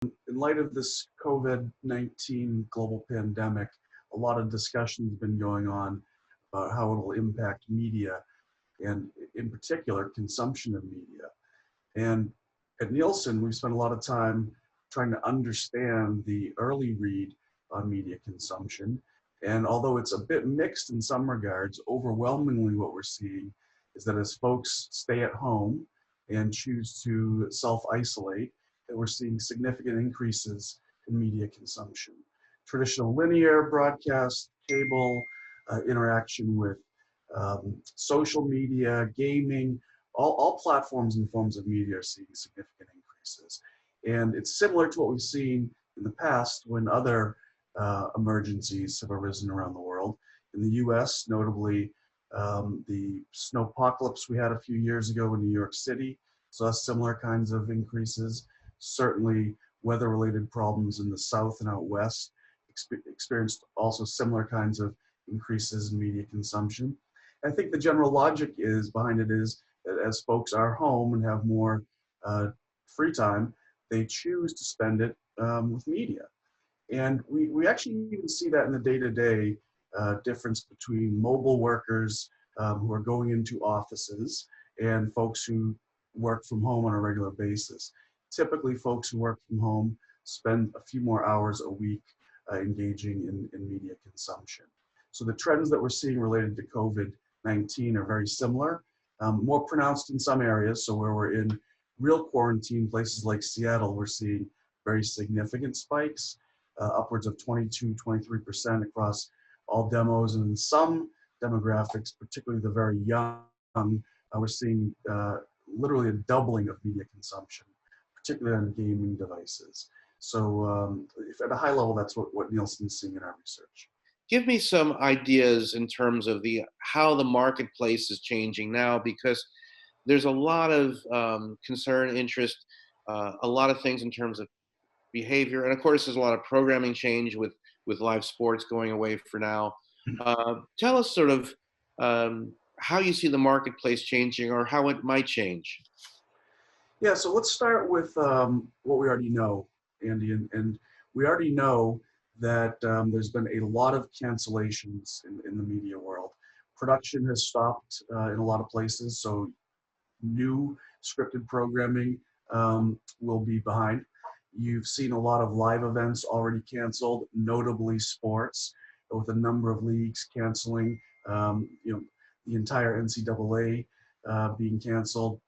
In light of this COVID-19 global pandemic, a lot of discussion has been going on about how it will impact media and in particular consumption of media. And at Nielsen, we've spent a lot of time trying to understand the early read on media consumption. And although it's a bit mixed in some regards, overwhelmingly what we're seeing is that as folks stay at home and choose to self-isolate, that we're seeing significant increases in media consumption. Traditional linear broadcast, cable, interaction with social media, gaming, all platforms and forms of media are seeing significant increases. And it's similar to what we've seen in the past when other emergencies have arisen around the world. In the US, notably the Snowpocalypse we had a few years ago in New York City saw similar kinds of increases. Certainly weather-related problems in the South and out West experienced also similar kinds of increases in media consumption. I think the general logic behind it is that as folks are home and have more free time, they choose to spend it with media. And we actually even see that in the day-to-day difference between mobile workers who are going into offices and folks who work from home on a regular basis. Typically, folks who work from home spend a few more hours a week engaging in media consumption. So the trends that we're seeing related to COVID-19 are very similar, more pronounced in some areas. So where we're in real quarantine, places like Seattle, we're seeing very significant spikes, upwards of 22-23% across all demos. And in some demographics, particularly the very young, we're seeing literally a doubling of media consumption, particularly on gaming devices. So if at a high level, that's what Nielsen's seeing in our research. Give me some ideas in terms of how the marketplace is changing now, because there's a lot of concern, interest, a lot of things in terms of behavior, and of course there's a lot of programming change with live sports going away for now. Tell us sort of how you see the marketplace changing or how it might change. Yeah, so let's start with what we already know, Andy, and we already know that there's been a lot of cancellations in the media world. Production has stopped in a lot of places, so new scripted programming will be behind. You've seen a lot of live events already canceled, notably sports, with a number of leagues canceling, the entire NCAA being canceled,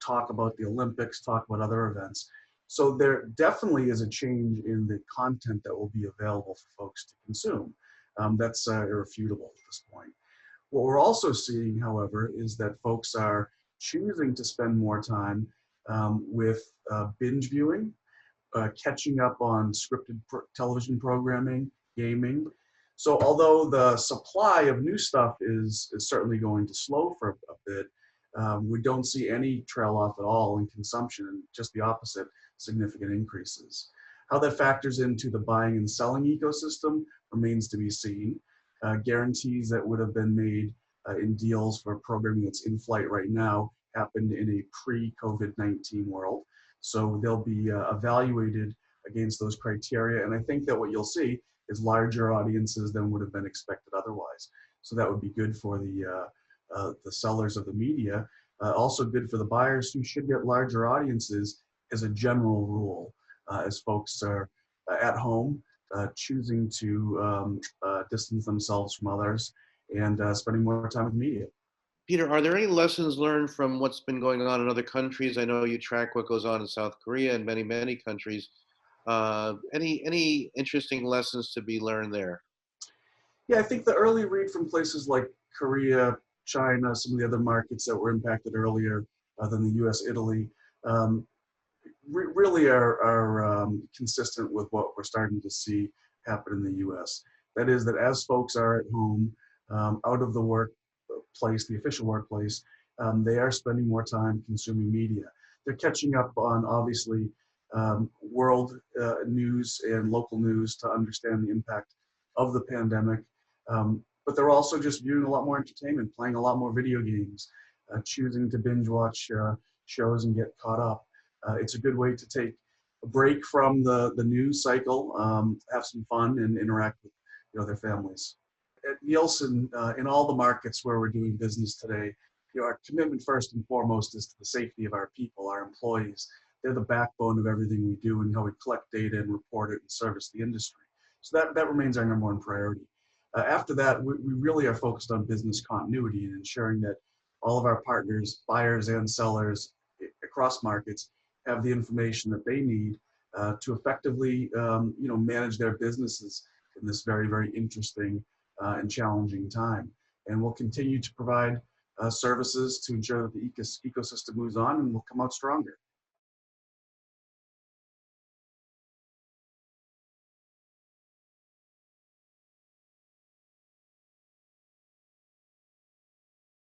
talk about the Olympics, talk about other events. So there definitely is a change in the content that will be available for folks to consume. That's irrefutable at this point. What we're also seeing, however, is that folks are choosing to spend more time with binge viewing, catching up on scripted television programming, gaming. So although the supply of new stuff is certainly going to slow for a bit, we don't see any trail off at all in consumption, and just the opposite, significant increases. How that factors into the buying and selling ecosystem remains to be seen. Guarantees that would have been made in deals for programming that's in flight right now happened in a pre-COVID-19 world. So they'll be evaluated against those criteria. And I think that what you'll see is larger audiences than would have been expected otherwise. So that would be good for the sellers of the media, also good for the buyers who should get larger audiences as a general rule, as folks are at home, choosing to distance themselves from others and spending more time with media. Peter, are there any lessons learned from what's been going on in other countries? I know you track what goes on in South Korea and many, many countries. Any interesting lessons to be learned there? Yeah, I think the early read from places like Korea, China, some of the other markets that were impacted earlier than the US, Italy, really are consistent with what we're starting to see happen in the US. That is that as folks are at home, out of the workplace, the official workplace, they are spending more time consuming media. They're catching up on, obviously, world news and local news to understand the impact of the pandemic. But they're also just viewing a lot more entertainment, playing a lot more video games, choosing to binge watch shows and get caught up. It's a good way to take a break from the news cycle, have some fun, and interact with their families. At Nielsen, in all the markets where we're doing business today, our commitment first and foremost is to the safety of our people, our employees. They're the backbone of everything we do and how we collect data and report it and service the industry. So that remains our number one priority. After that, we really are focused on business continuity and ensuring that all of our partners, buyers and sellers across markets, have the information that they need to effectively, manage their businesses in this very, very interesting and challenging time. And we'll continue to provide services to ensure that the ecosystem moves on and will come out stronger.